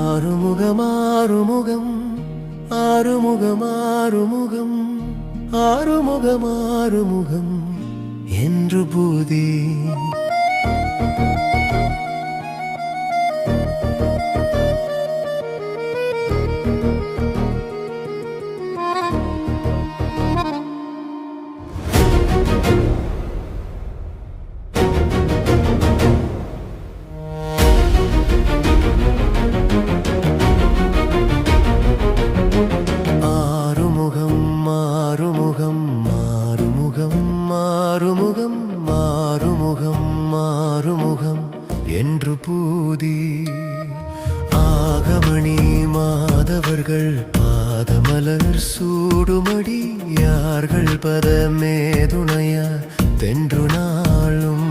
ஆறுமுகம் ஆறுமுகம் ஆறுமுகம் ஆறுமுகம் ஆறுமுகம் ஆறுமுகம் என்று பூதி மாறுமுகம் மாறுமுகம் மாறுமுகம் என்று பூதி ஆகமணி மாதவர்கள் பாதமலர் சூடுமடி யார்கள் பதமே துணைய தென்று நாளும்